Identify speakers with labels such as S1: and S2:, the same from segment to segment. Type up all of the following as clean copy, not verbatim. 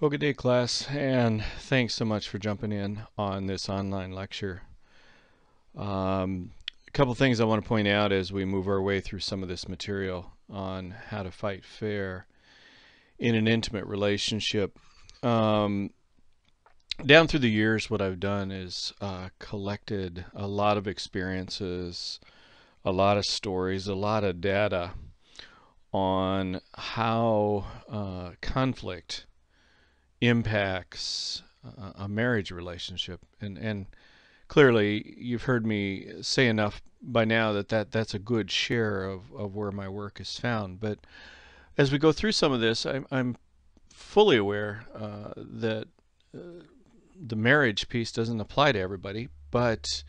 S1: Well, good day, class, and thanks so much for jumping in on this online lecture. A couple things I want to point out as we move our way through some of this material on how to fight fair in an intimate relationship. Down through the years, what I've done is collected a lot of experiences, a lot of stories, a lot of data on how conflict impacts a marriage relationship. And clearly, you've heard me say enough by now that's a good share of where my work is found. But as we go through some of this, I'm fully aware that the marriage piece doesn't apply to everybody. But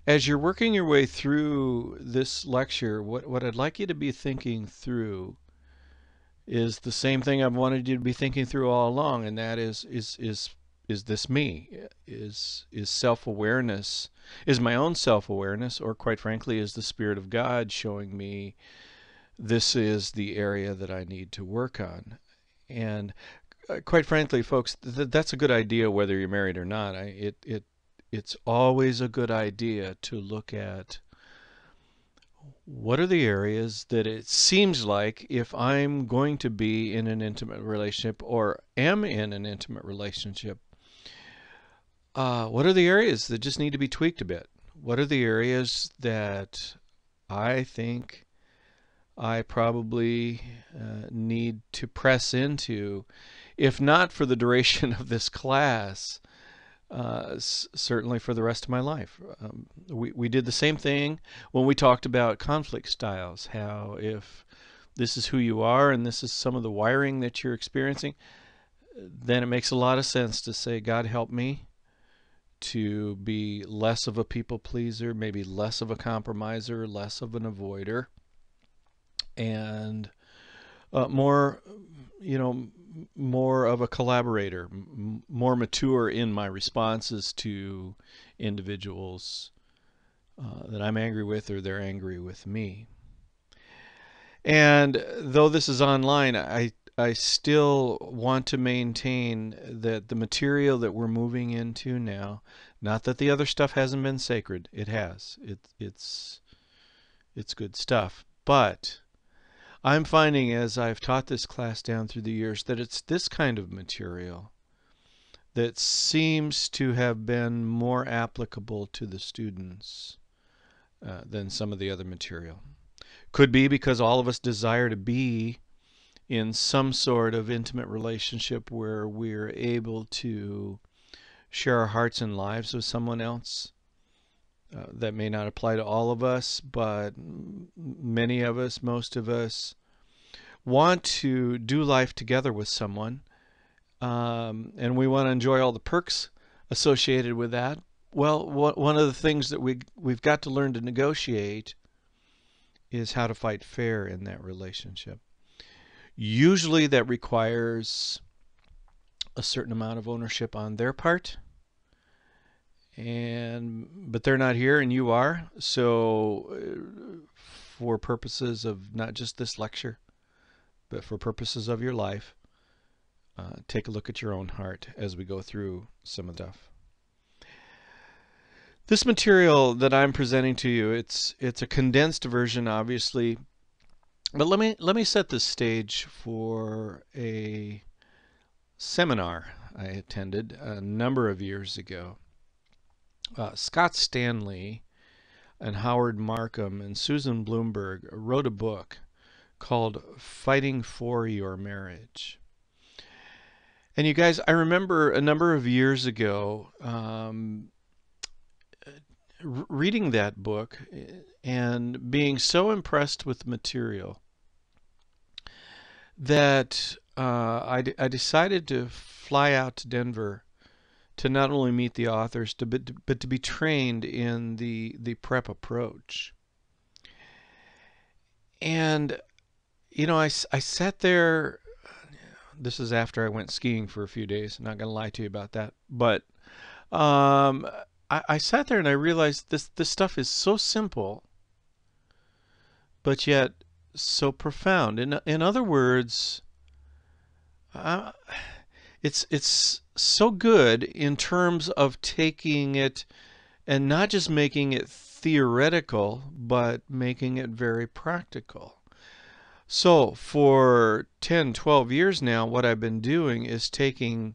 S1: as you're working your way through this lecture, what I'd like you to be thinking through is the same thing I've wanted you to be thinking through all along, and that is this me? Is self-awareness, is my own self-awareness, or quite frankly, is the Spirit of God showing me this is the area that I need to work on? And quite frankly, folks, that's a good idea whether you're married or not. It's always a good idea to look at what are the areas that it seems like if I'm going to be in an intimate relationship or am in an intimate relationship, what are the areas that just need to be tweaked a bit? What are the areas that I think I probably need to press into, if not for the duration of this class, certainly for the rest of my life. We did the same thing when we talked about conflict styles, how if this is who you are and this is some of the wiring that you're experiencing, then it makes a lot of sense to say, God, help me to be less of a people pleaser, maybe less of a compromiser, less of an avoider, and more, more of a collaborator, more mature in my responses to individuals that I'm angry with or they're angry with me. And though this is online, I still want to maintain that the material that we're moving into now, not that the other stuff hasn't been sacred, it has. It's good stuff. But I'm finding as I've taught this class down through the years that it's this kind of material that seems to have been more applicable to the students than some of the other material. Could be because all of us desire to be in some sort of intimate relationship where we're able to share our hearts and lives with someone else. That may not apply to all of us, but many of us, most of us, want to do life together with someone, and we want to enjoy all the perks associated with that. Well, one of the things that we've got to learn to negotiate is how to fight fair in that relationship. Usually that requires a certain amount of ownership on their part, but they're not here and you are. So for purposes of not just this lecture, but for purposes of your life, take a look at your own heart as we go through some of the stuff. This material that I'm presenting to you, it's a condensed version, obviously, but let me set the stage for a seminar I attended a number of years ago. Scott Stanley and Howard Markham and Susan Bloomberg wrote a book called Fighting for Your Marriage. And you guys, I remember a number of years ago reading that book and being so impressed with the material that I decided to fly out to Denver to not only meet the authors, but to be trained in the prep approach. And, I sat there. This is after I went skiing for a few days. I'm not going to lie to you about that. But I sat there and I realized this stuff is so simple, but yet so profound. In other words, it's so good in terms of taking it and not just making it theoretical, but making it very practical. So for 10, 12 years now, what I've been doing is taking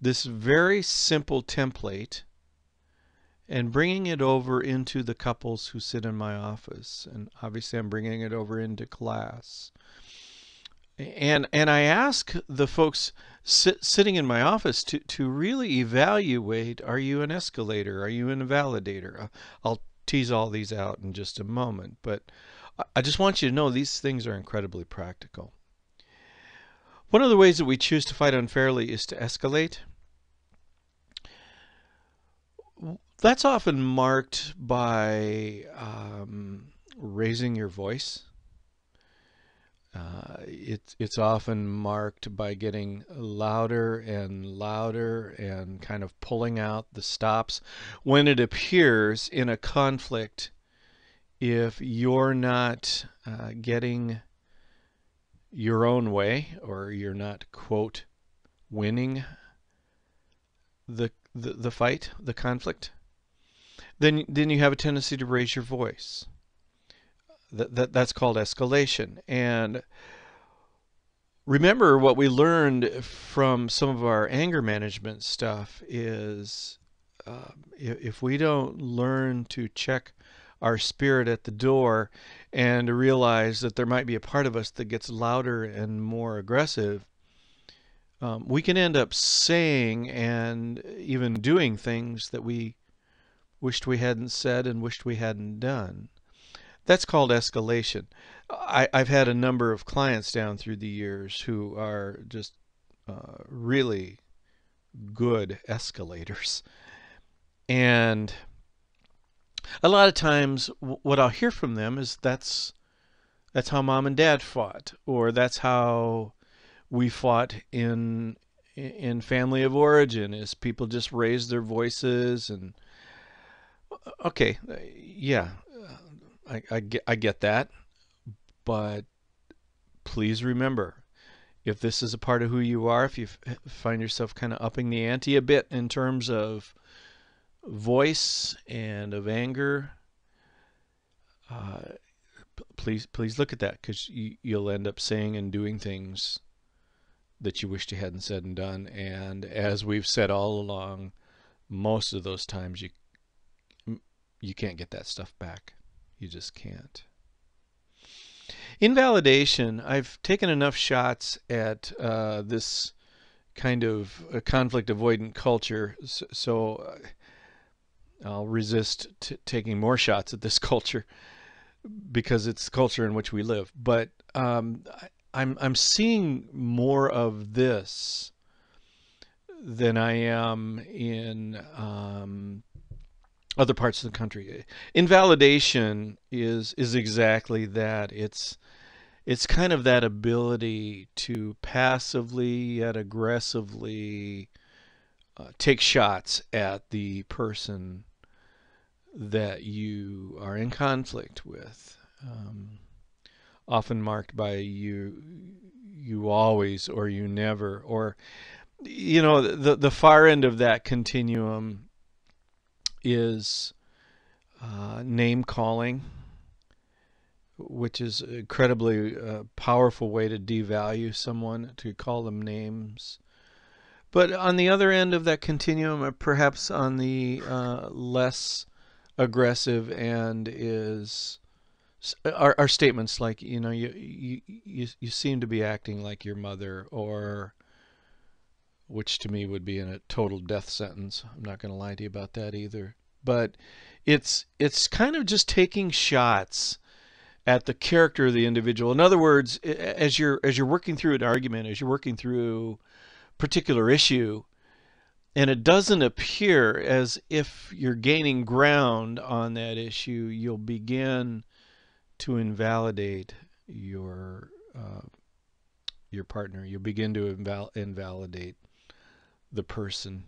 S1: this very simple template and bringing it over into the couples who sit in my office. And obviously I'm bringing it over into class. And I ask the folks sitting in my office to really evaluate, are you an escalator? Are you an invalidator? I'll tease all these out in just a moment, but I just want you to know these things are incredibly practical. One of the ways that we choose to fight unfairly is to escalate. That's often marked by raising your voice. It's often marked by getting louder and louder and kind of pulling out the stops when it appears in a conflict. If you're not getting your own way, or you're not, quote, winning the fight, the conflict, then you have a tendency to raise your voice. That's called escalation. And remember, what we learned from some of our anger management stuff is if we don't learn to check our spirit at the door and to realize that there might be a part of us that gets louder and more aggressive, we can end up saying and even doing things that we wished we hadn't said and wished we hadn't done. That's called escalation. I've had a number of clients down through the years who are just really good escalators. And a lot of times what I'll hear from them is that's how mom and dad fought, or that's how we fought in family of origin, is people just raised their voices. And okay, yeah, I get that, but please remember, if this is a part of who you are, if you find yourself kind of upping the ante a bit in terms of voice and of anger, please look at that, because you'll end up saying and doing things that you wished you hadn't said and done. And as we've said all along, most of those times you can't get that stuff back. You just can't. Invalidation. I've taken enough shots at this kind of conflict avoidant culture, so I'll resist taking more shots at this culture, because it's the culture in which we live. But I'm seeing more of this than I am in other parts of the country. Invalidation is exactly that. It's kind of that ability to passively yet aggressively take shots at the person that you are in conflict with. Often marked by you always, or you never, or the far end of that continuum is name calling, which is an incredibly powerful way to devalue someone, to call them names. But on the other end of that continuum, or perhaps on the less aggressive end, are statements like, you seem to be acting like your mother, or, which to me would be in a total death sentence. I'm not going to lie to you about that either. But it's kind of just taking shots at the character of the individual. In other words, as you're working through an argument, as you're working through a particular issue, and it doesn't appear as if you're gaining ground on that issue, you'll begin to invalidate your partner. You'll begin to invalidate the person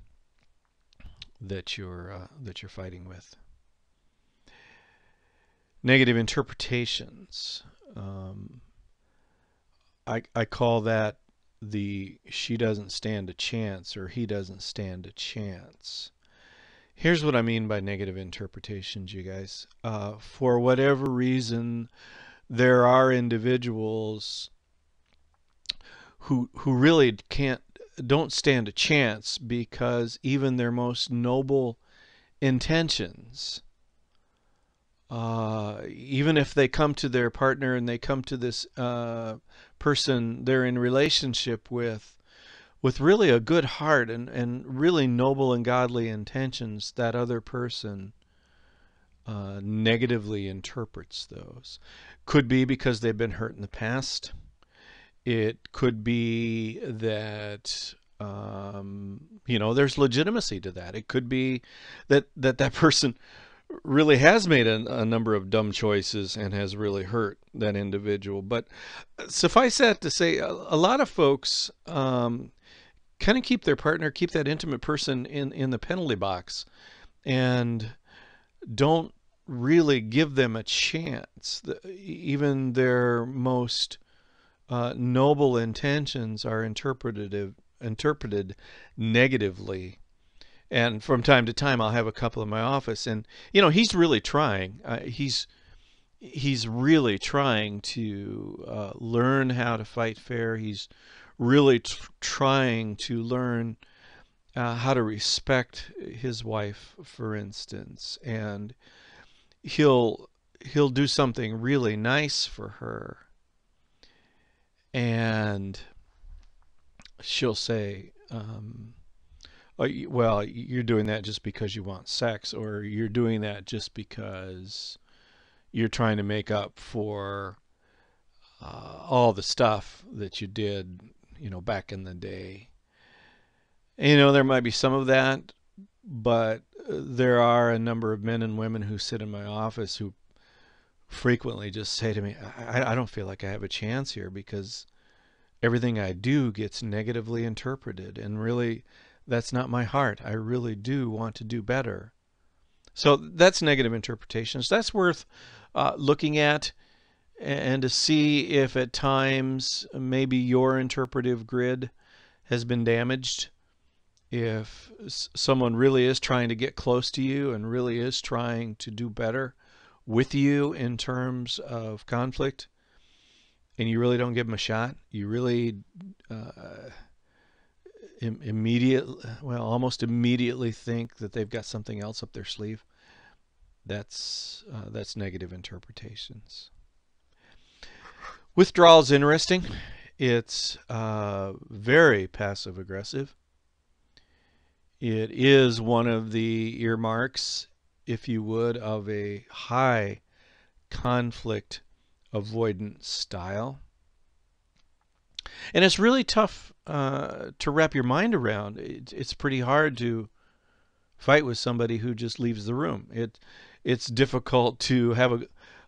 S1: that you're fighting with. Negative interpretations. I call that the she doesn't stand a chance or he doesn't stand a chance. Here's what I mean by negative interpretations, you guys. For whatever reason, there are individuals who really don't stand a chance because even their most noble intentions, even if they come to their partner and they come to this person they're in relationship with really a good heart and really noble and godly intentions, that other person negatively interprets those. Could be because they've been hurt in the past. It could be that there's legitimacy to that. It could be that person really has made a number of dumb choices and has really hurt that individual. But suffice that to say, a lot of folks kind of keep their partner, keep that intimate person in the penalty box, and don't really give them a chance. Even their most noble intentions are interpreted negatively. And from time to time, I'll have a couple in my office, and he's really trying. He's really trying to learn how to fight fair. He's really trying to learn how to respect his wife, for instance, and he'll do something really nice for her, and she'll say, well, you're doing that just because you want sex, or you're doing that just because you're trying to make up for all the stuff that you did, back in the day. And, there might be some of that, but there are a number of men and women who sit in my office who frequently just say to me, I don't feel like I have a chance here because everything I do gets negatively interpreted, and really that's not my heart. I really do want to do better. So that's negative interpretations. That's worth looking at, and to see if at times maybe your interpretive grid has been damaged. If someone really is trying to get close to you and really is trying to do better with you in terms of conflict, and you really don't give them a shot, you really almost immediately think that they've got something else up their sleeve, that's negative interpretations. Withdrawal is interesting. It's very passive aggressive. It is one of the earmarks, if you would, of a high conflict avoidance style. And it's really tough to wrap your mind around. It's pretty hard to fight with somebody who just leaves the room. It's difficult to have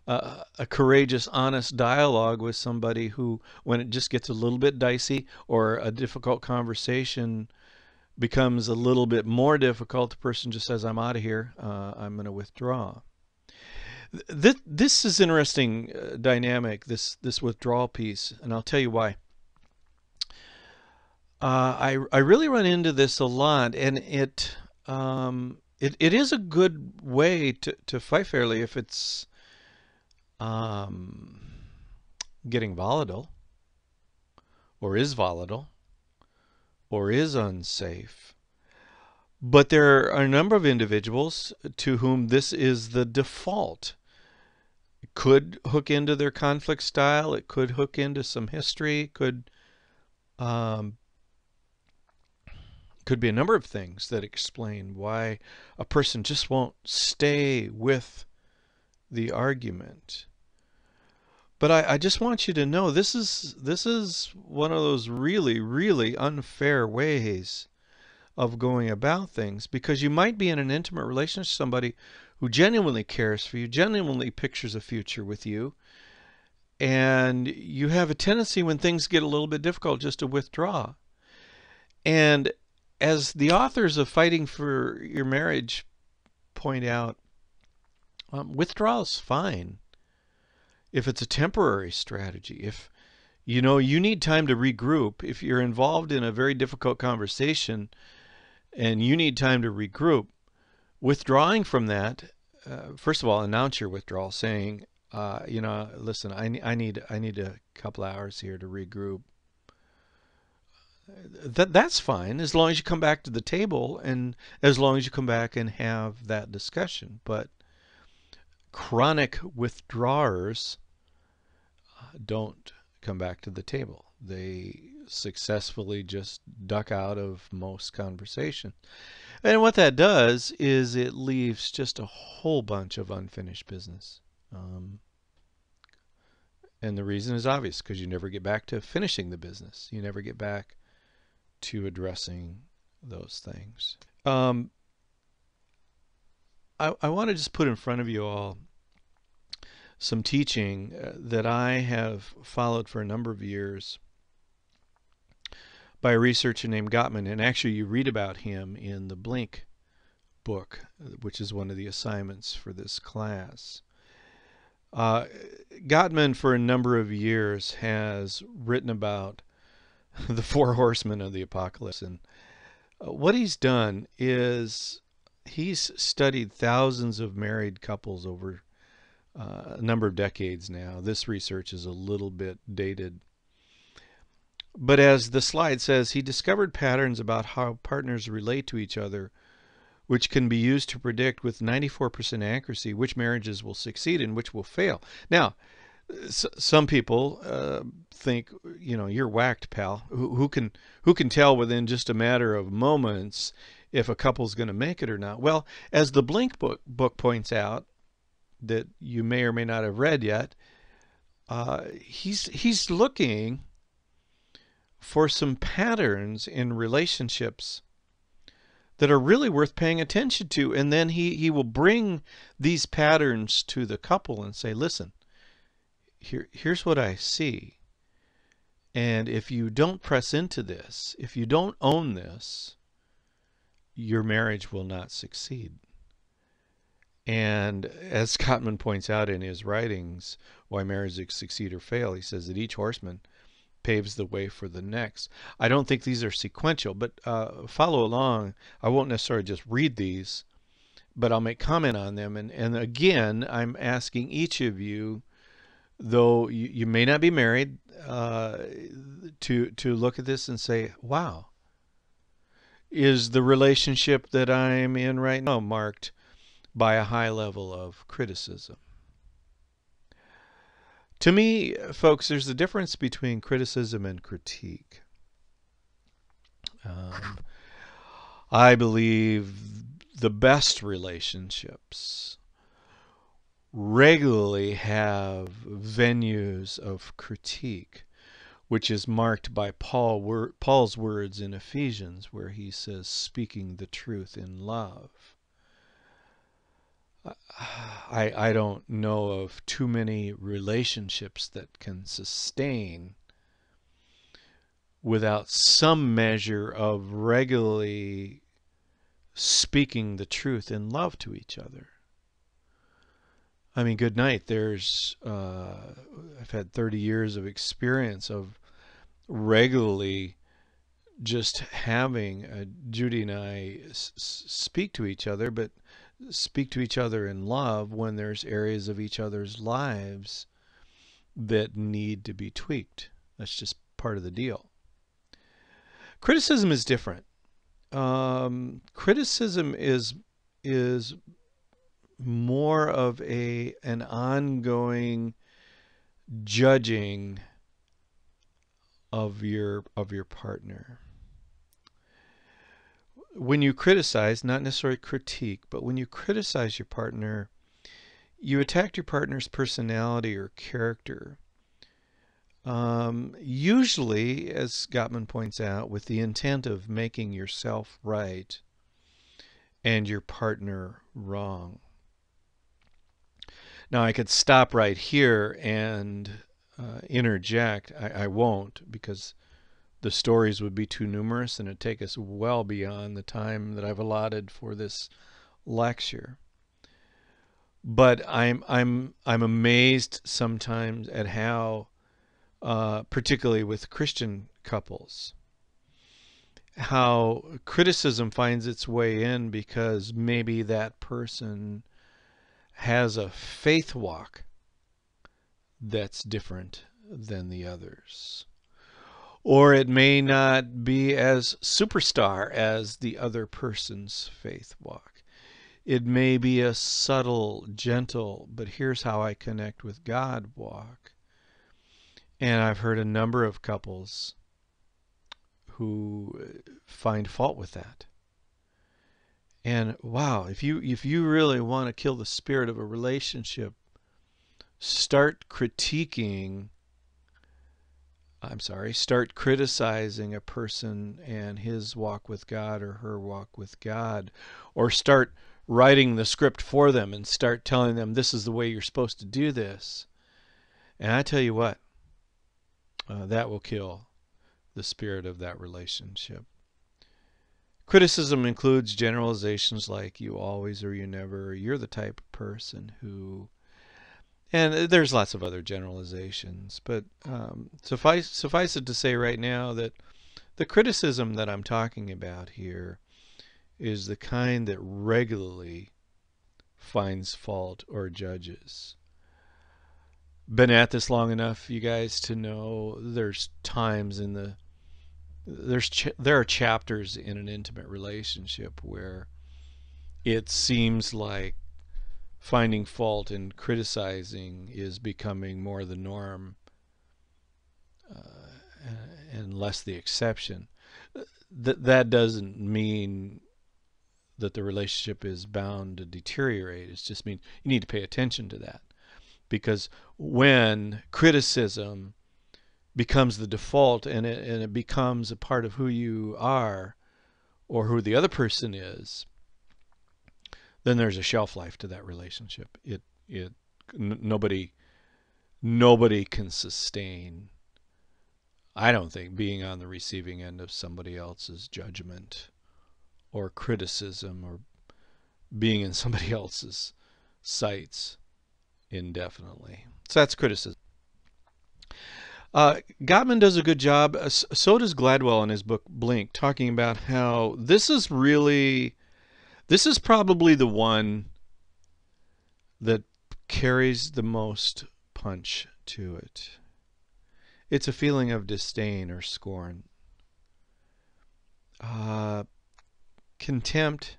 S1: a courageous, honest dialogue with somebody who, when it just gets a little bit dicey or a difficult conversation becomes a little bit more difficult, the person just says, I'm out of here, I'm going to withdraw. This is interesting dynamic, this withdrawal piece, and I'll tell you why. I really run into this a lot, and it is a good way to fight fairly if it's getting volatile, or is volatile, or is unsafe. But there are a number of individuals to whom this is the default. It could hook into their conflict style. It could hook into some history. It could be a number of things that explain why a person just won't stay with the argument. But I just want you to know this is one of those really, really unfair ways of going about things, because you might be in an intimate relationship with somebody who genuinely cares for you, genuinely pictures a future with you, and you have a tendency when things get a little bit difficult just to withdraw. And as the authors of Fighting for Your Marriage point out, withdrawal is fine if it's a temporary strategy. You know, you need time to regroup. If you're involved in a very difficult conversation and you need time to regroup, withdrawing from that, first of all, announce your withdrawal, saying, listen, I need a couple hours here to regroup. That's fine as long as you come back to the table and as long as you come back and have that discussion. But chronic withdrawers don't come back to the table. They successfully just duck out of most conversation. And what that does is it leaves just a whole bunch of unfinished business. Um, and the reason is obvious because you never get back to finishing the business. You never get back to addressing those things. I want to just put in front of you all some teaching that I have followed for a number of years by a researcher named Gottman. And actually, you read about him in the Blink book, which is one of the assignments for this class. Gottman, for a number of years, has written about the four horsemen of the apocalypse. And what he's done is he's studied thousands of married couples over a number of decades now. This research is a little bit dated. But as the slide says, he discovered patterns about how partners relate to each other, which can be used to predict with 94% accuracy which marriages will succeed and which will fail. Now, some people think, you're whacked, pal. Who can tell within just a matter of moments if a couple's going to make it or not? Well, as the Blink book points out, that you may or may not have read yet, he's looking for some patterns in relationships that are really worth paying attention to, and then he will bring these patterns to the couple and say, listen, here's what I see, and if you don't press into this, if you don't own this, your marriage will not succeed. And as Gottman points out in his writings, Why Marriages Succeed or Fail, he says that each horseman paves the way for the next. I don't think these are sequential, but follow along. I won't necessarily just read these, but I'll make comment on them. And again, I'm asking each of you, though you may not be married, to look at this and say, wow, is the relationship that I'm in right now marked by a high level of criticism? To me, folks, there's a difference between criticism and critique. I believe the best relationships regularly have venues of critique, which is marked by Paul's words in Ephesians, where he says, speaking the truth in love. I don't know of too many relationships that can sustain without some measure of regularly speaking the truth in love to each other. I mean, good night. I've had 30 years of experience of regularly just having Judy and I speak to each other, but speak to each other in love when there's areas of each other's lives that need to be tweaked. That's just part of the deal. Criticism is different. Criticism is more of an ongoing judging of your partner. When you criticize, not necessarily critique, but when you criticize your partner, you attack your partner's personality or character. Usually, as Gottman points out, with the intent of making yourself right and your partner wrong. Now, I could stop right here and interject. I won't, because the stories would be too numerous and it'd take us well beyond the time that I've allotted for this lecture. But I'm amazed sometimes at how particularly with Christian couples. How criticism finds its way in because maybe that person has a faith walk that's different than the others. Or it may not be as superstar as the other person's faith walk. It may be a subtle, gentle, but here's how I connect with God walk. And I've heard a number of couples who find fault with that. And wow, if you really want to kill the spirit of a relationship, start critiquing start criticizing a person and his walk with God or her walk with God, or start writing the script for them and start telling them this is the way you're supposed to do this. And I tell you what, that will kill the spirit of that relationship. Criticism includes generalizations like you always or you never, or you're the type of person who, and there's lots of other generalizations, but suffice it to say right now that the criticism that I'm talking about here is the kind that regularly finds fault or judges. Been at this long enough, you guys, to know there's times in there are chapters in an intimate relationship where it seems like finding fault and criticizing is becoming more the norm and less the exception. That doesn't mean that the relationship is bound to deteriorate. It just means you need to pay attention to that. Because when criticism becomes the default and it becomes a part of who you are or who the other person is, then there's a shelf life to that relationship. Nobody can sustain, I don't think, being on the receiving end of somebody else's judgment or criticism or being in somebody else's sights indefinitely. So that's criticism. Gottman does a good job. So does Gladwell in his book Blink, talking about how this is probably the one that carries the most punch to it. It's a feeling of disdain or scorn. Contempt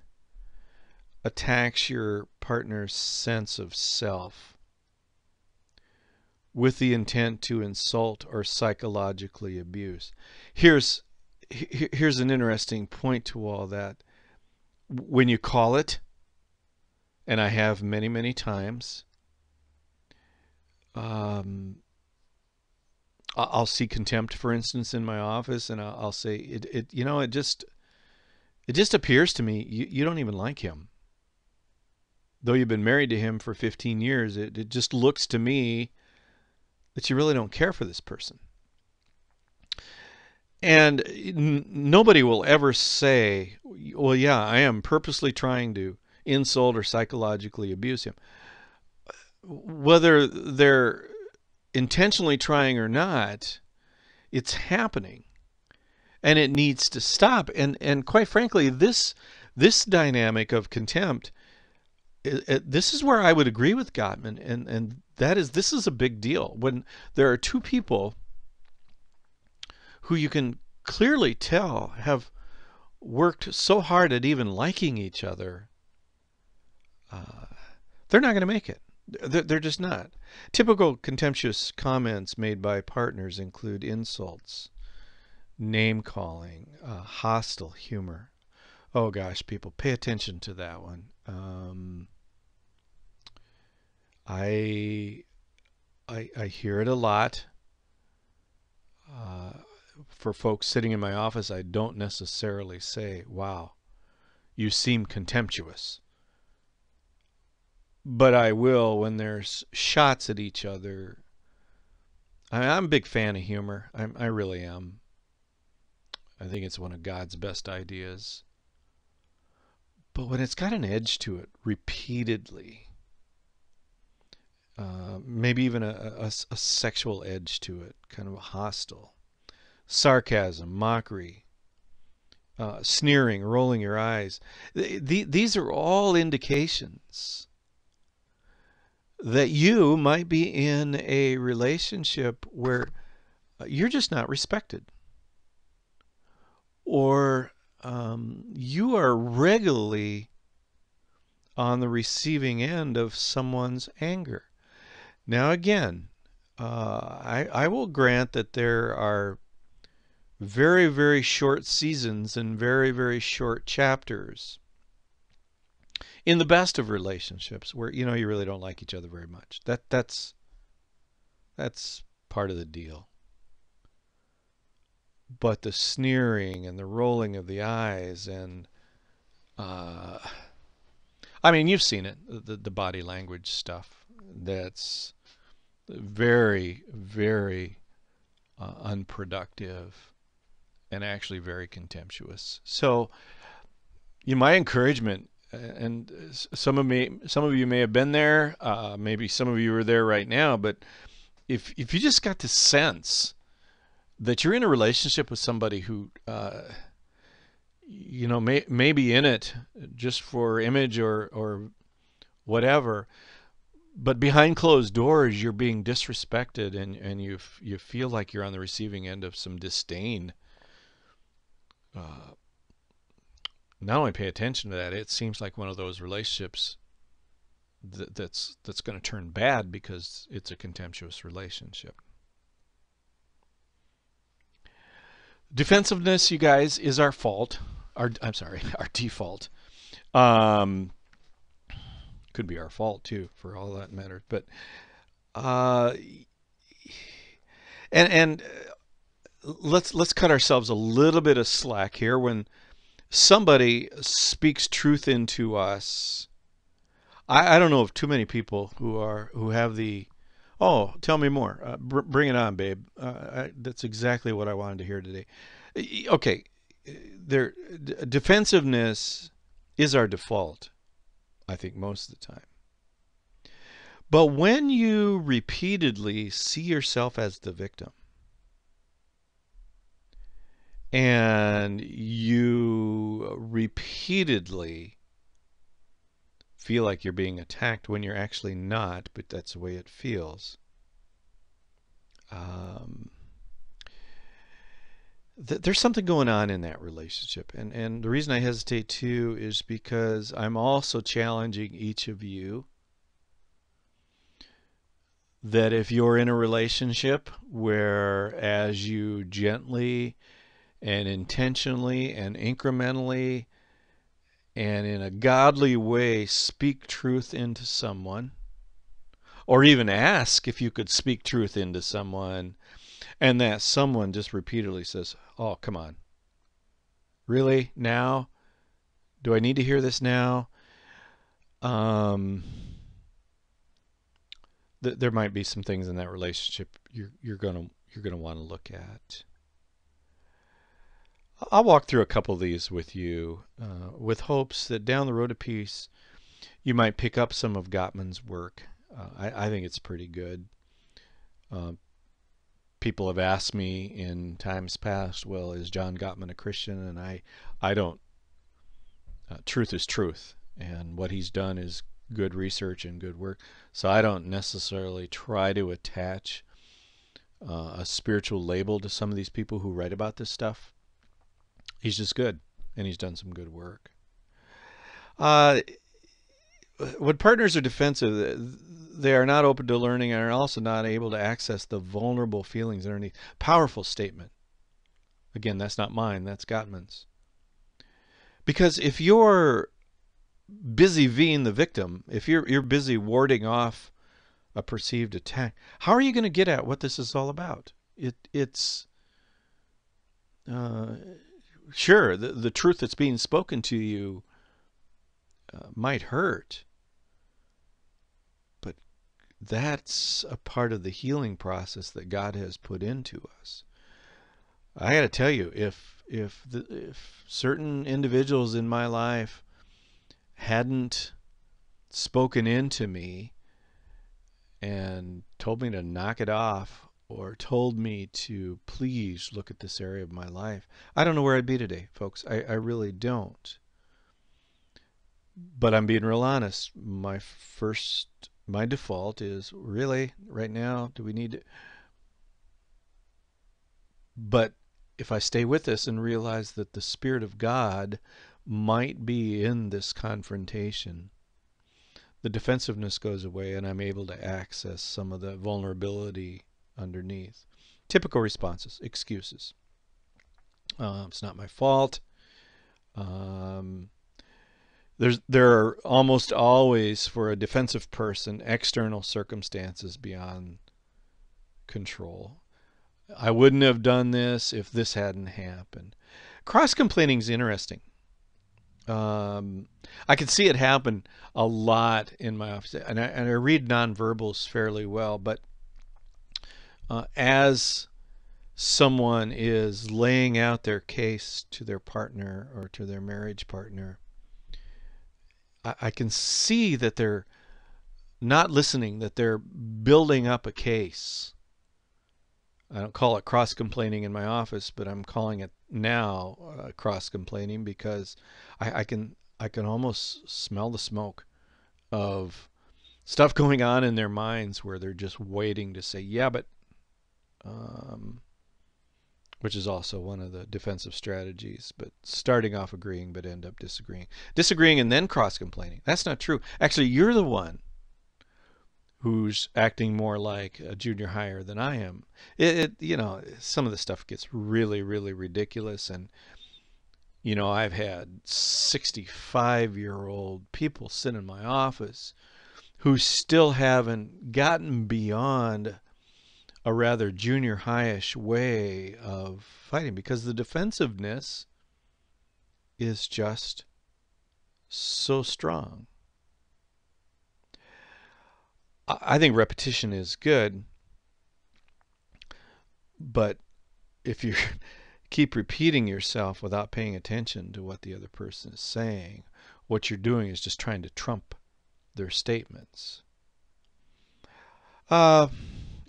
S1: attacks your partner's sense of self with the intent to insult or psychologically abuse. Here's an interesting point to all that. When you call it, and I have many, many times, I'll see contempt, for instance, in my office, and I'll say, it just appears to me you don't even like him. Though you've been married to him for 15 years, it just looks to me that you really don't care for this person. And nobody will ever say, well, yeah, I am purposely trying to insult or psychologically abuse him. Whether they're intentionally trying or not, it's happening. And it needs to stop. And quite frankly, this dynamic of contempt, this is where I would agree with Gottman, and this is a big deal. When there are two people who you can clearly tell have worked so hard at even liking each other, they're not going to make it. They're just not. Typical contemptuous comments made by partners include insults, name calling, hostile humor. Oh gosh, people, pay attention to that one. I hear it a lot. For folks sitting in my office, I don't necessarily say, wow, you seem contemptuous. But I will when there's shots at each other. I'm a big fan of humor. I really am. I think it's one of God's best ideas. But when it's got an edge to it repeatedly, maybe even a sexual edge to it, kind of a hostile. Sarcasm, mockery, sneering, rolling your eyes. These are all indications that you might be in a relationship where you're just not respected, or you are regularly on the receiving end of someone's anger. Now, again, I will grant that there are very, very short seasons and very, very short chapters in the best of relationships where you really don't like each other very much. That's part of the deal. But the sneering and the rolling of the eyes and uh, I mean, you've seen it, the body language stuff. That's very, very unproductive and actually very contemptuous. So, my encouragement, and some of you may have been there, maybe some of you are there right now, but if you just got the sense that you're in a relationship with somebody who may be in it just for image or whatever, but behind closed doors you're being disrespected, and you feel like you're on the receiving end of some disdain. Uh, Not only pay attention to that, it seems like one of those relationships that's going to turn bad because it's a contemptuous relationship. Defensiveness, you guys, is our fault. I'm sorry, our default. Um, could be our fault too, for all that matters. But uh, and let's cut ourselves a little bit of slack here. When somebody speaks truth into us, I don't know of too many people who have the, oh, tell me more, bring it on, babe. That's exactly what I wanted to hear today. Okay, there, defensiveness is our default, I think, most of the time. But when you repeatedly see yourself as the victim, and you repeatedly feel like you're being attacked when you're actually not, but that's the way it feels, there's something going on in that relationship. And the reason I hesitate too is because I'm also challenging each of you that if you're in a relationship where, as you gently and intentionally and incrementally and in a godly way speak truth into someone, or even ask if you could speak truth into someone, and that someone just repeatedly says, oh, come on, really, now? Do I need to hear this now? There might be some things in that relationship you're gonna want to look at. I'll walk through a couple of these with you, with hopes that down the road of peace you might pick up some of Gottman's work. I think it's pretty good. People have asked me in times past, well, is John Gottman a Christian? And I don't. Truth is truth, and what he's done is good research and good work. So I don't necessarily try to attach a spiritual label to some of these people who write about this stuff. He's just good, and he's done some good work. When partners are defensive, they are not open to learning and are also not able to access the vulnerable feelings underneath. Powerful statement. Again, that's not mine, that's Gottman's. Because if you're busy being the victim, if you're busy warding off a perceived attack, how are you going to get at what this is all about? It's sure, the truth that's being spoken to you might hurt, but that's a part of the healing process that God has put into us. I got to tell you, if certain individuals in my life hadn't spoken into me and told me to knock it off, or told me to please look at this area of my life, I don't know where I'd be today, folks. I really don't. But I'm being real honest. My default is, really, right now, do we need to? But if I stay with this and realize that the Spirit of God might be in this confrontation, the defensiveness goes away and I'm able to access some of the vulnerability underneath. Typical responses, excuses. It's not my fault. Um, there are almost always, for a defensive person, external circumstances beyond control. I wouldn't have done this if this hadn't happened. Cross complaining is interesting. I can see it happen a lot in my office, and I read nonverbals fairly well. But as someone is laying out their case to their partner or to their marriage partner, I can see that they're not listening, that they're building up a case. I don't call it cross complaining in my office, but I'm calling it now cross complaining because I can almost smell the smoke of stuff going on in their minds where they're just waiting to say, yeah, but, which is also one of the defensive strategies, but starting off agreeing but end up disagreeing. Disagreeing and then cross complaining. That's not true. Actually, you're the one who's acting more like a junior hire than I am. Some of the stuff gets really, really ridiculous. And, I've had 65-year-old people sit in my office who still haven't gotten beyond a rather junior high-ish way of fighting because the defensiveness is just so strong. I think repetition is good, but if you keep repeating yourself without paying attention to what the other person is saying, what you're doing is just trying to trump their statements.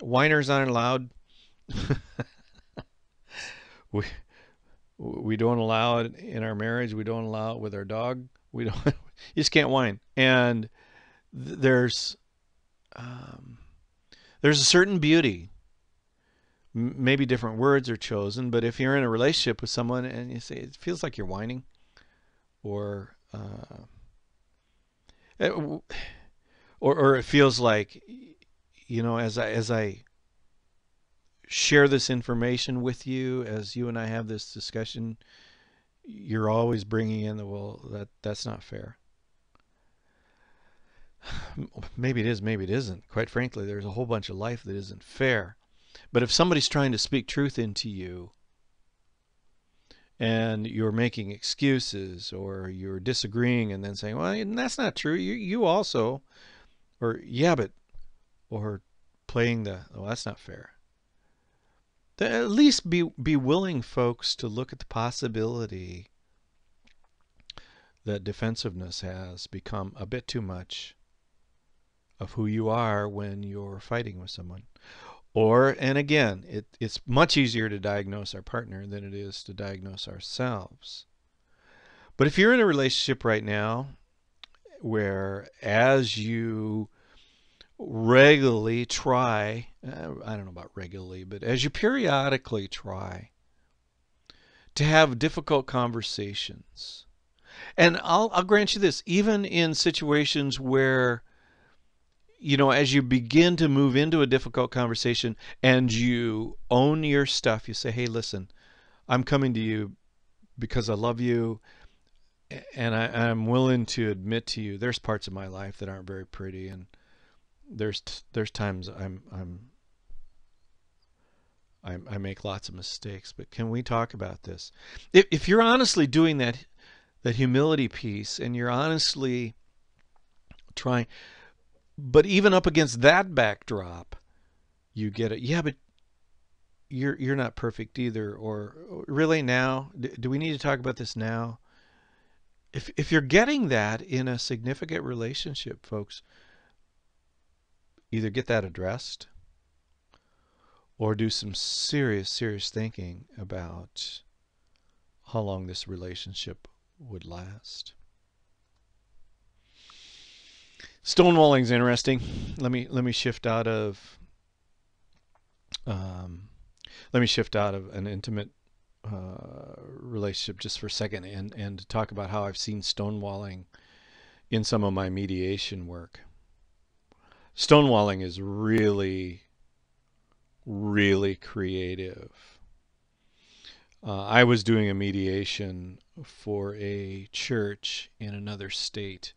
S1: Whiners aren't allowed. we don't allow it in our marriage. We don't allow it with our dog. We don't. You just can't whine. And there's a certain beauty. Maybe different words are chosen, but if you're in a relationship with someone and you say it feels like you're whining, or it feels like, as I share this information with you, as you and I have this discussion, you're always bringing in that's not fair. Maybe it is, maybe it isn't. Quite frankly, there's a whole bunch of life that isn't fair. But if somebody's trying to speak truth into you and you're making excuses, or you're disagreeing and then saying, well, that's not true, you also, or yeah, but, or playing that's not fair. At least be willing, folks, to look at the possibility that defensiveness has become a bit too much of who you are when you're fighting with someone. And again, it's much easier to diagnose our partner than it is to diagnose ourselves. But if you're in a relationship right now where, as you regularly try, I don't know about regularly, but as you periodically try to have difficult conversations, and I'll grant you this, even in situations where, as you begin to move into a difficult conversation and you own your stuff, you say, hey, listen, I'm coming to you because I love you, and I'm willing to admit to you there's parts of my life that aren't very pretty, and there's times I make lots of mistakes, but can we talk about this? If you're honestly doing that humility piece, and you're honestly trying, but even up against that backdrop, you get it. Yeah, but you're not perfect either. Or really, now, do we need to talk about this now? If you're getting that in a significant relationship, folks, either get that addressed or do some serious, serious thinking about how long this relationship would last. Stonewalling is interesting. Let me shift out of um, let me shift out of an intimate relationship just for a second and talk about how I've seen stonewalling in some of my mediation work. Stonewalling is really, really creative. I was doing a mediation for a church in another state.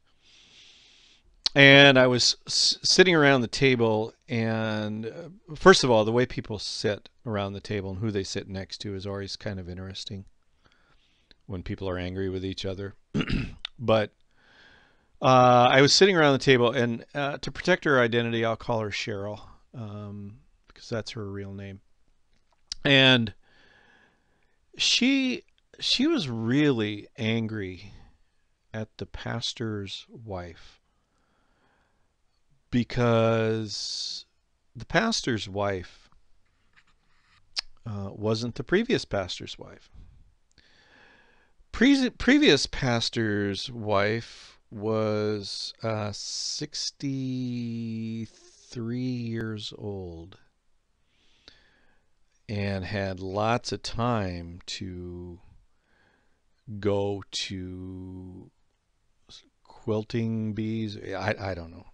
S1: And I was sitting around the table, and first of all, the way people sit around the table and who they sit next to is always kind of interesting when people are angry with each other. But I was sitting around the table, and to protect her identity, I'll call her Cheryl, because that's her real name. And she she was really angry at the pastor's wife because the pastor's wife wasn't the previous pastor's wife. Previous pastor's wife was 63 years old and had lots of time to go to quilting bees. I don't know.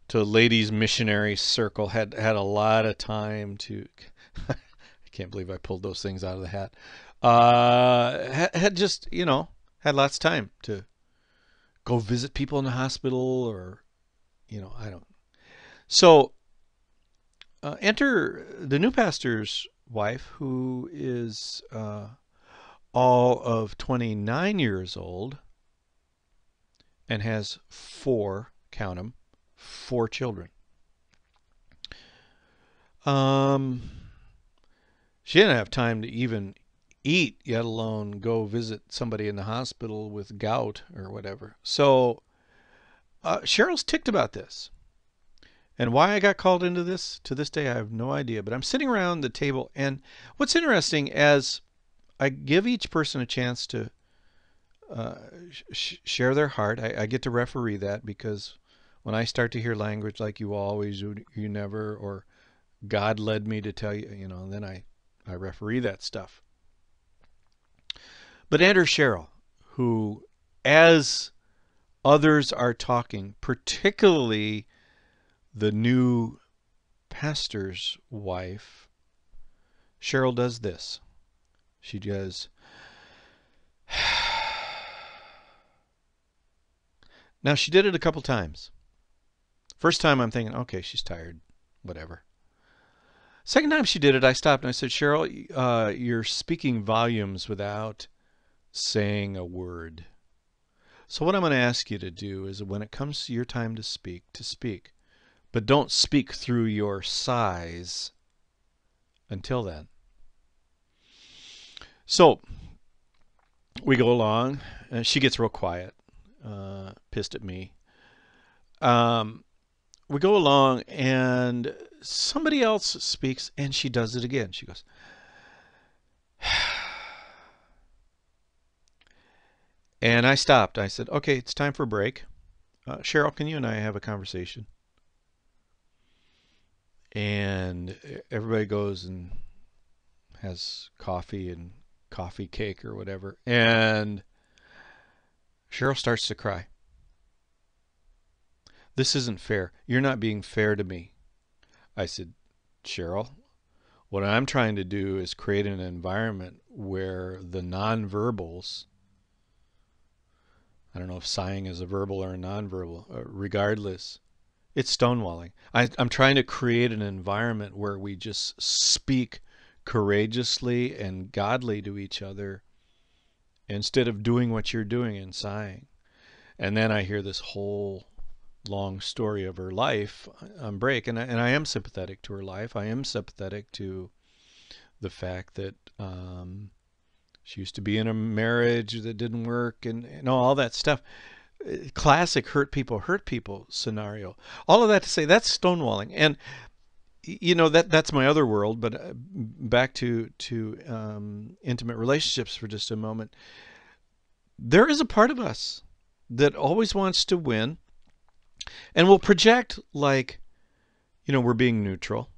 S1: To ladies missionary circle, had a lot of time to. I can't believe I pulled those things out of the hat. Had just had lots of time to go visit people in the hospital, or I don't. So enter the new pastor's wife, who is all of 29 years old and has count them, 4 children. She didn't have time to even eat, yet alone go visit somebody in the hospital with gout or whatever. So Cheryl's ticked about this. And why I got called into this, to this day, I have no idea. But I'm sitting around the table, and what's interesting, as I give each person a chance to share their heart, I get to referee that, because when I start to hear language like "you always," "you never," or "God led me to tell you," then I referee that stuff. But enter Cheryl, who, as others are talking, particularly the new pastor's wife, Cheryl does this. She goes, now she did it a couple times. First time I'm thinking, okay, she's tired, whatever. Second time she did it, I stopped and I said, Cheryl, you're speaking volumes without saying a word. So what I'm going to ask you to do is, when it comes to your time to speak. But don't speak through your sighs until then. So we go along, and she gets real quiet, pissed at me. We go along, and somebody else speaks, and she does it again. She goes, and I stopped. I said, okay, it's time for a break. Cheryl, can you and I have a conversation? And everybody goes and has coffee and coffee cake or whatever. And Cheryl starts to cry. This isn't fair. You're not being fair to me. I said, Cheryl, what I'm trying to do is create an environment where the nonverbals, I don't know if sighing is a verbal or a nonverbal, regardless, it's stonewalling. I'm trying to create an environment where we just speak courageously and godly to each other instead of doing what you're doing and sighing. And then I hear this whole long story of her life on break, and I am sympathetic to her life. I am sympathetic to the fact that she used to be in a marriage that didn't work, and all that stuff. Classic hurt people scenario. All of that to say that's stonewalling. And that's my other world, but back to intimate relationships for just a moment. There is a part of us that always wants to win and will project like, we're being neutral,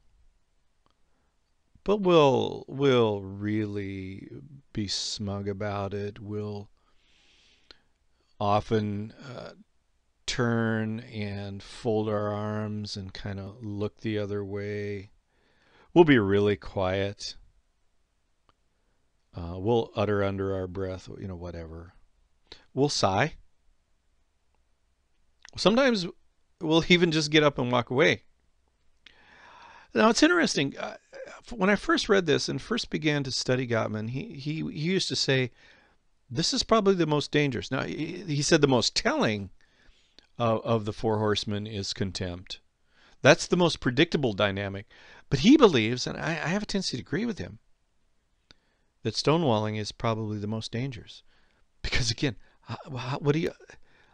S1: but we'll really be smug about it. We'll often turn and fold our arms and kind of look the other way. We'll be really quiet. We'll utter under our breath, whatever. We'll sigh. Sometimes we'll even just get up and walk away. Now it's interesting. When I first read this and first began to study Gottman, he used to say, this is probably the most dangerous. Now, he said the most telling of the four horsemen is contempt. That's the most predictable dynamic. But he believes, and I have a tendency to agree with him, that stonewalling is probably the most dangerous. Because again, what do you,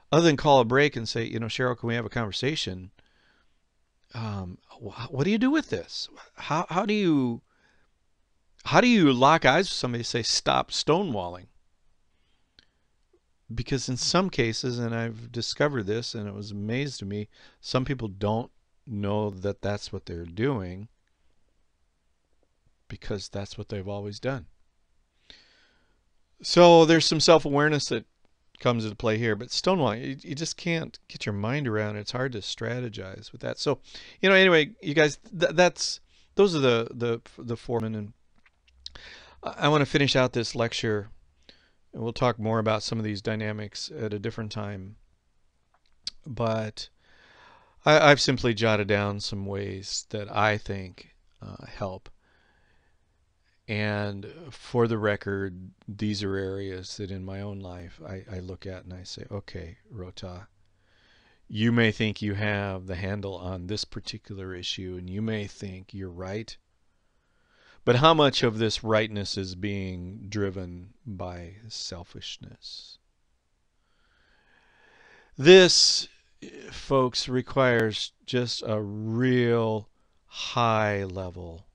S1: other than call a break and say, Cheryl, can we have a conversation? What do you do with this? How do you lock eyes with somebody and say, stop stonewalling? Because in some cases, and I've discovered this, and it was amazing to me, some people don't know that that's what they're doing because that's what they've always done. So there's some self-awareness that comes into play here, but stonewalling, you just can't get your mind around it. It's hard to strategize with that. So, anyway, you guys, those are the foremen, and I want to finish out this lecture. And we'll talk more about some of these dynamics at a different time. But I've simply jotted down some ways that I think help. And for the record, these are areas that in my own life I look at and I say, okay, Rota, you may think you have the handle on this particular issue and you may think you're right. But how much of this rightness is being driven by selfishness? This, folks, requires just a real high level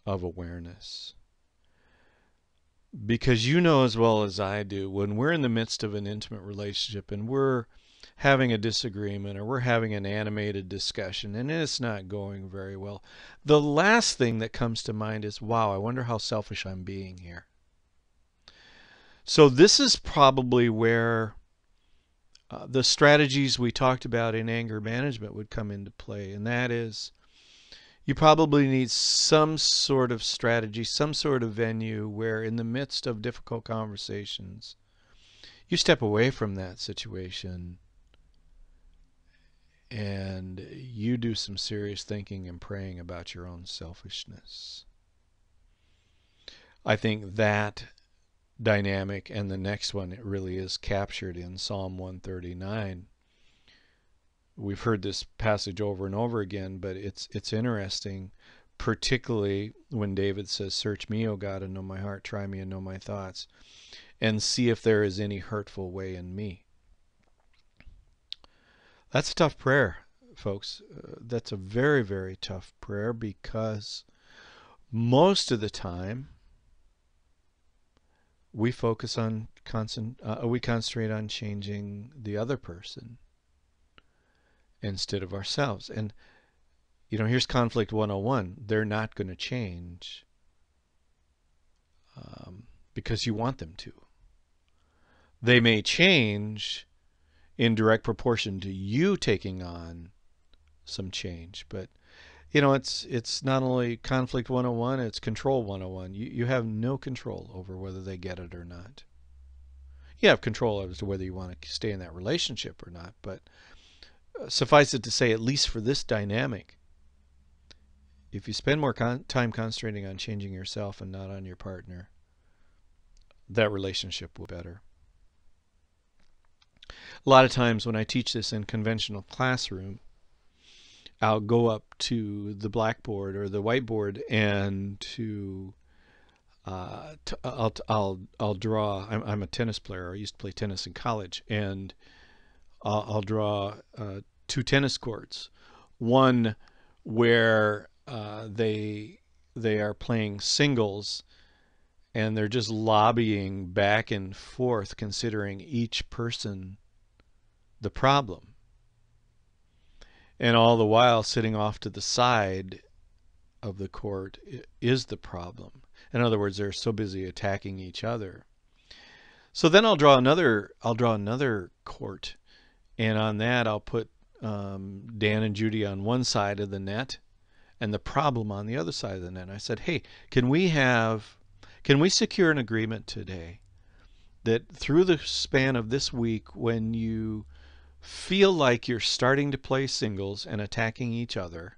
S1: of awareness. Because you know as well as I do, when we're in the midst of an intimate relationship and we're having a disagreement or we're having an animated discussion and it's not going very well, the last thing that comes to mind is, wow, I wonder how selfish I'm being here. So this is probably where the strategies we talked about in anger management would come into play, and that is you probably need some sort of strategy, some sort of venue where in the midst of difficult conversations, you step away from that situation and you do some serious thinking and praying about your own selfishness. I think that dynamic and the next one, it really is captured in Psalm 139. We've heard this passage over and over again, but it's interesting, particularly when David says, search me, O God, and know my heart, try me and know my thoughts, and see if there is any hurtful way in me. That's a tough prayer, folks. That's a very, very tough prayer because most of the time we focus on we concentrate on changing the other person instead of ourselves. And here's conflict 101. They're not going to change because you want them to. They may change in direct proportion to you taking on some change, but it's not only conflict 101, it's control 101. You have no control over whether they get it or not. You have control as to whether you want to stay in that relationship or not, but suffice it to say, at least for this dynamic, if you spend more time concentrating on changing yourself and not on your partner, that relationship will be better. A lot of times when I teach this in conventional classroom, I'll go up to the blackboard or the whiteboard and to I'll draw. I'm a tennis player. I used to play tennis in college, and I'll draw two tennis courts. One where they are playing singles, and they're just lobbying back and forth, considering each person the problem, and all the while sitting off to the side of the court is the problem. In other words, they're so busy attacking each other. So then I'll draw another court, and on that I'll put Dan and Judy on one side of the net and the problem on the other side of the net. And I said, hey, can we secure an agreement today that through the span of this week, when you feel like you're starting to play singles and attacking each other,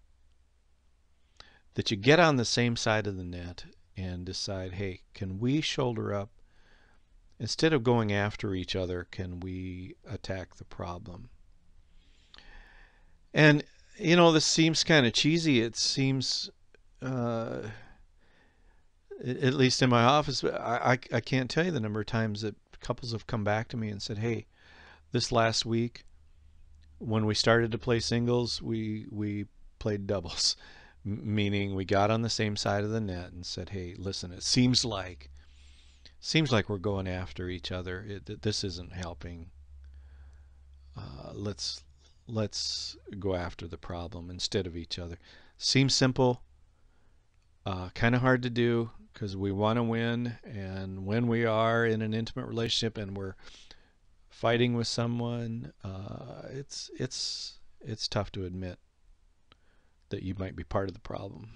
S1: that you get on the same side of the net and decide, hey, can we shoulder up? Instead of going after each other, can we attack the problem? And, this seems kind of cheesy. It seems, at least in my office, I can't tell you the number of times that couples have come back to me and said, hey, this last week, when we started to play singles, we played doubles. Meaning we got on the same side of the net and said, hey, listen, it seems like we're going after each other. This isn't helping. Let's go after the problem instead of each other. Seems simple, kind of hard to do, because we want to win, and when we are in an intimate relationship and we're fighting with someone, it's tough to admit that you might be part of the problem.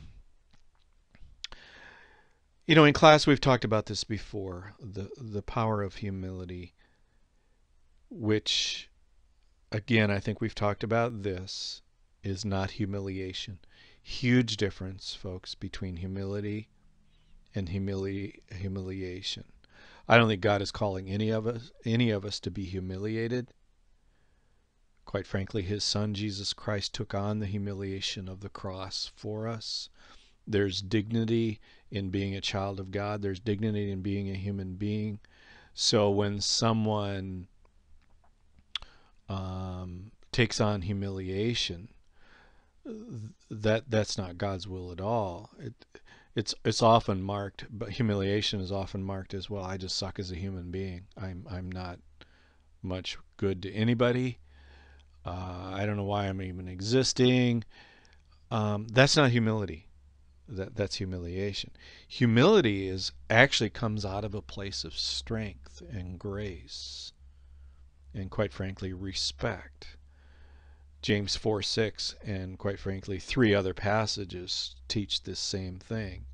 S1: In class we've talked about this before, the power of humility, which, again, I think we've talked about this, is not humiliation. Huge difference, folks, between humility and humiliation. I don't think God is calling any of us to be humiliated. Quite frankly, his son Jesus Christ took on the humiliation of the cross for us. There's dignity in being a child of God. There's dignity in being a human being. So when someone takes on humiliation, that's not God's will at all. It's often marked, but humiliation is often marked as, well, I just suck as a human being. I'm not much good to anybody. I don't know why I'm even existing. That's not humility. That's humiliation. Humility actually comes out of a place of strength and grace, and quite frankly, respect. James 4:6, and quite frankly 3 other passages teach this same thing.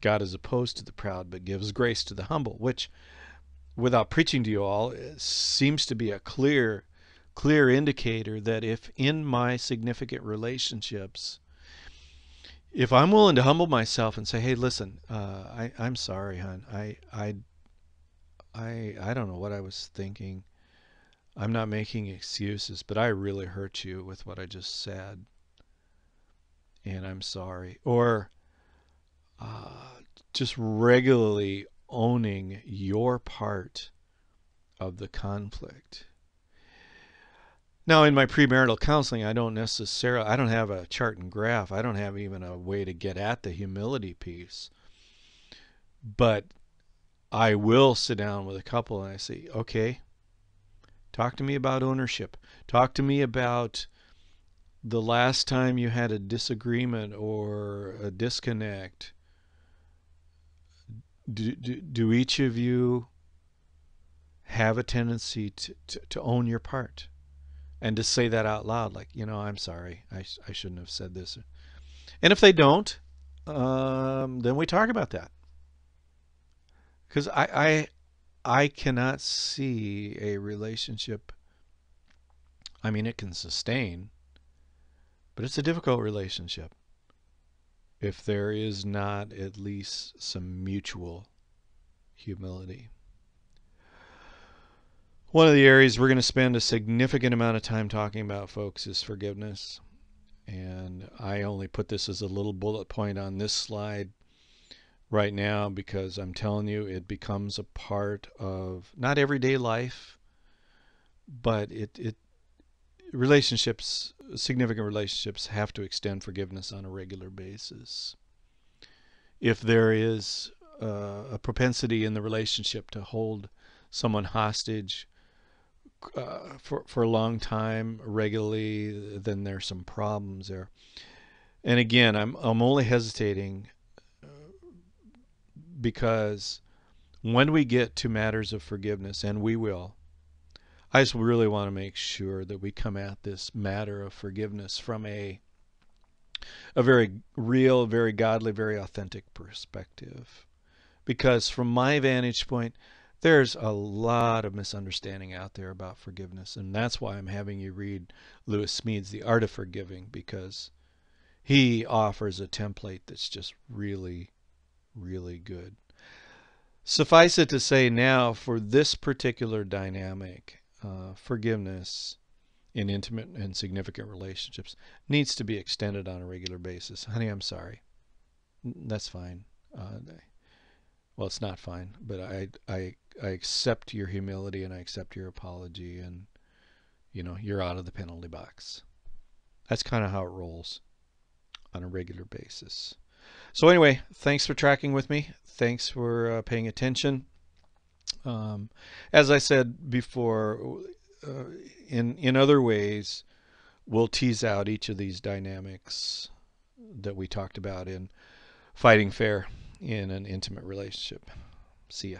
S1: God is opposed to the proud but gives grace to the humble, which, without preaching to you all, seems to be a clear indicator that if in my significant relationships, if I'm willing to humble myself and say, hey, listen, I'm sorry, hon. I don't know what I was thinking. I'm not making excuses, but I really hurt you with what I just said, and I'm sorry. Or just regularly owning your part of the conflict. Now, in my premarital counseling, I don't have a chart and graph. I don't have even a way to get at the humility piece. But I will sit down with a couple and I say, okay, talk to me about ownership. Talk to me about the last time you had a disagreement or a disconnect. Do each of you have a tendency to own your part? And to say that out loud, like, I'm sorry, I shouldn't have said this. And if they don't, then we talk about that. Because I cannot see a relationship. I mean, it can sustain, but it's a difficult relationship if there is not at least some mutual humility. One of the areas we're going to spend a significant amount of time talking about, folks, is forgiveness. And I only put this as a little bullet point on this slide right now, because I'm telling you, it becomes a part of not everyday life, but it relationships, significant relationships, have to extend forgiveness on a regular basis. If there is a propensity in the relationship to hold someone hostage for a long time regularly, then there's some problems there. And again, I'm only hesitating because when we get to matters of forgiveness, and we will, I just really want to make sure that we come at this matter of forgiveness from a very real, very godly, very authentic perspective. Because from my vantage point, there's a lot of misunderstanding out there about forgiveness. And that's why I'm having you read Lewis Smedes' The Art of Forgiving, because he offers a template that's just really, really good. Suffice it to say now, for this particular dynamic, forgiveness in intimate and significant relationships needs to be extended on a regular basis. Honey, I'm sorry. That's fine. Well, it's not fine, but I accept your humility and I accept your apology, and you're out of the penalty box. That's kind of how it rolls on a regular basis. So anyway, thanks for tracking with me. Thanks for paying attention. As I said before, uh, in other ways, we'll tease out each of these dynamics that we talked about in Fighting Fair in an intimate relationship. See ya.